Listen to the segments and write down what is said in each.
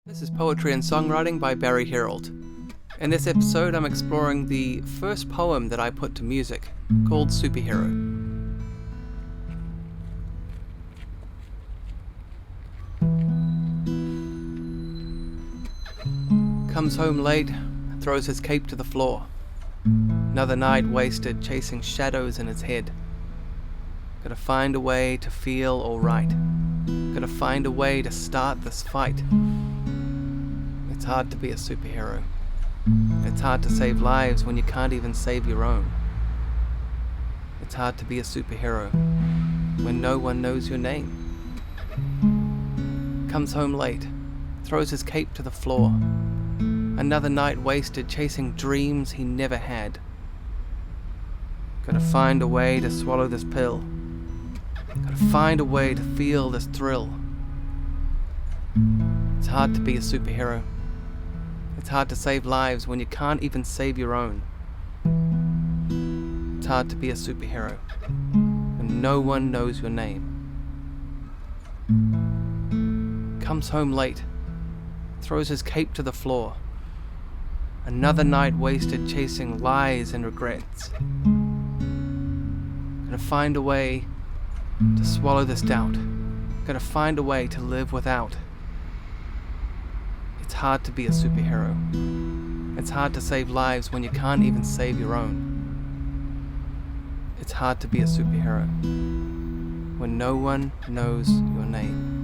This is Poetry and Songwriting by Barrie Herrold. In this episode, I'm exploring the first poem that I put to music, called Superhero. Comes home late, throws his cape to the floor. Another night wasted chasing shadows in his head. Gotta find a way to feel alright. Gotta find a way to start this fight. It's hard to be a superhero. It's hard to save lives when you can't even save your own. It's hard to be a superhero when no one knows your name. Comes home late, throws his cape to the floor. Another night wasted chasing dreams he never had. Gotta find a way to swallow this pill. Gotta find a way to feel this thrill. It's hard to be a superhero. It's hard to save lives when you can't even save your own. It's hard to be a superhero when no one knows your name. Comes home late, throws his cape to the floor. Another night wasted chasing lies and regrets. Gotta find a way to swallow this doubt. Gotta find a way to live without. It's hard to be a superhero. It's hard to save lives when you can't even save your own. It's hard to be a superhero when no one knows your name.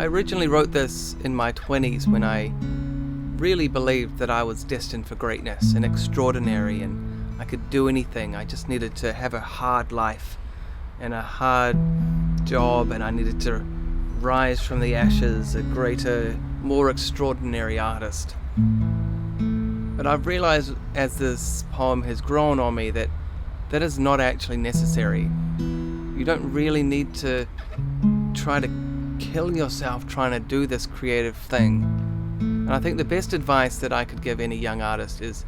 I originally wrote this in my 20s when I really believed that I was destined for greatness and extraordinary and I could do anything. I just needed to have a hard life and a hard job, and I needed to rise from the ashes a greater, more extraordinary artist. But I've realized as this poem has grown on me that that is not actually necessary. You don't really need to try to kill yourself trying to do this creative thing. And I think the best advice that I could give any young artist is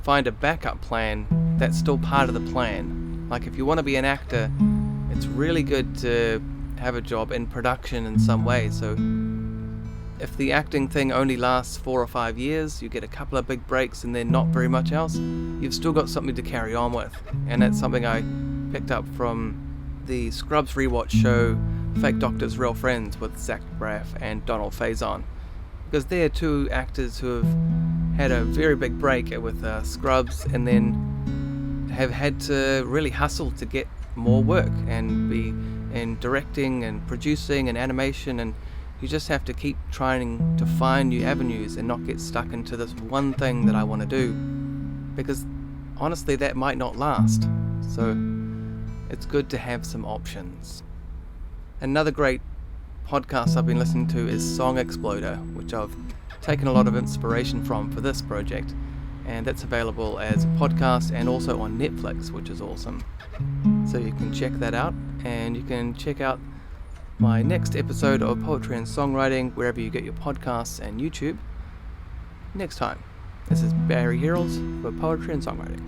find a backup plan that's still part of the plan. Like if you want to be an actor, it's really good to have a job in production in some way. So if the acting thing only lasts 4 or 5 years, you get a couple of big breaks and then not very much else, you've still got something to carry on with. And that's something I picked up from the Scrubs rewatch show Fake Doctors, Real Friends with Zach Braff and Donald Faison. Because they're two actors who have had a very big break with Scrubs and then have had to really hustle to get more work and be in directing and producing and animation, and you just have to keep trying to find new avenues and not get stuck into this one thing that I want to do, because honestly that might not last. So it's good to have some options. Another great podcast I've been listening to is Song Exploder, which I've taken a lot of inspiration from for this project, and that's available as a podcast and also on Netflix, which is awesome. So you can check that out, and you can check out my next episode of Poetry and Songwriting wherever you get your podcasts and YouTube next time. This is Barrie Herrold for Poetry and Songwriting.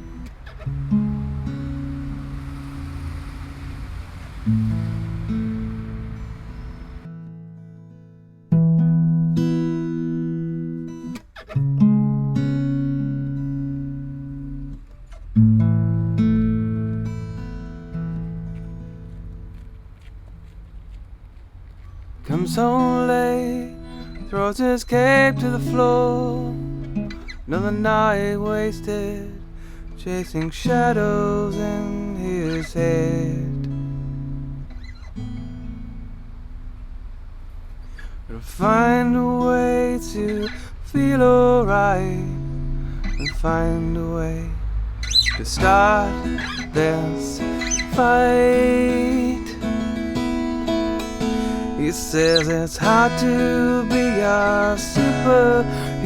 Comes home late, throws his cape to the floor. Another night wasted, chasing shadows in his head. Gotta find a way to feel alright, and find a way to start this fight. He says it's hard to be a superhero.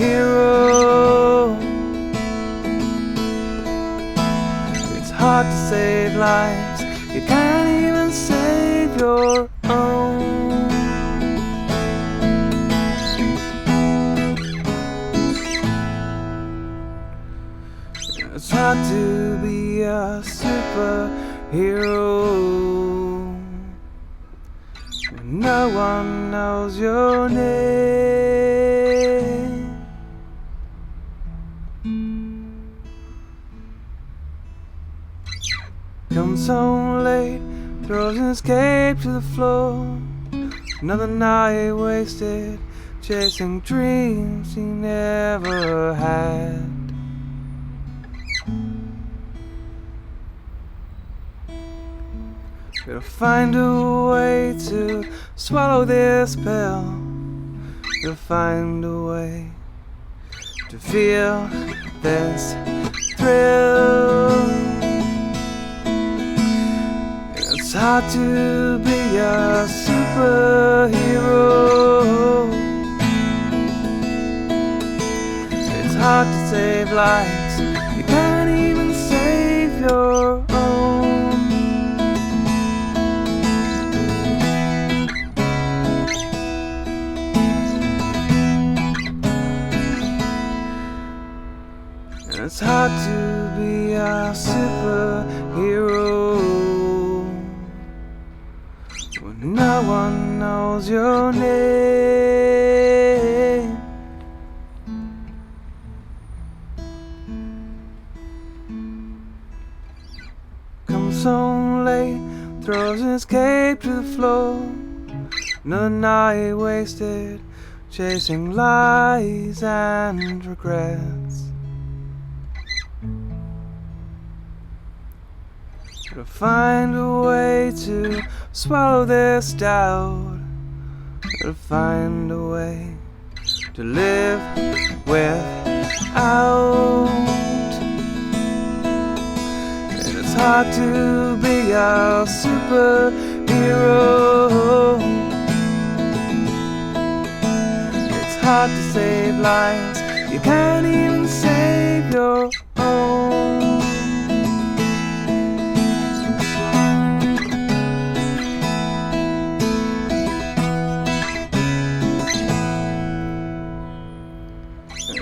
It's hard to save lives. You can't even save your own. It's It's hard to be a superhero when no one knows your name. Comes home late, throws an escape to the floor. Another night wasted, chasing dreams he never had. Gotta find a way to swallow this pill. Gotta find a way to feel this thrill. It's hard to be a superhero. It's hard to save lives. You can't even save your own. It's hard to be a superhero when no one knows your name. Comes home late, throws an escape to the floor. Another night wasted, chasing lies and regrets. Gotta find a way to swallow this doubt. Gotta find a way to live without. And it's hard to be a superhero. It's hard to save lives. You can't even save your own.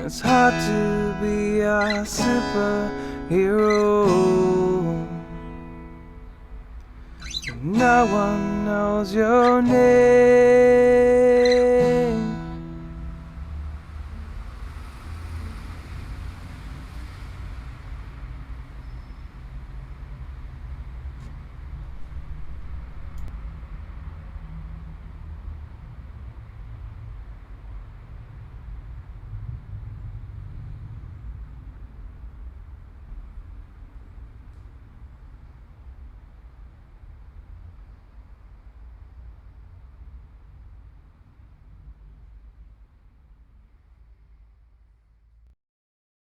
It's hard to be a superhero when no one knows your name.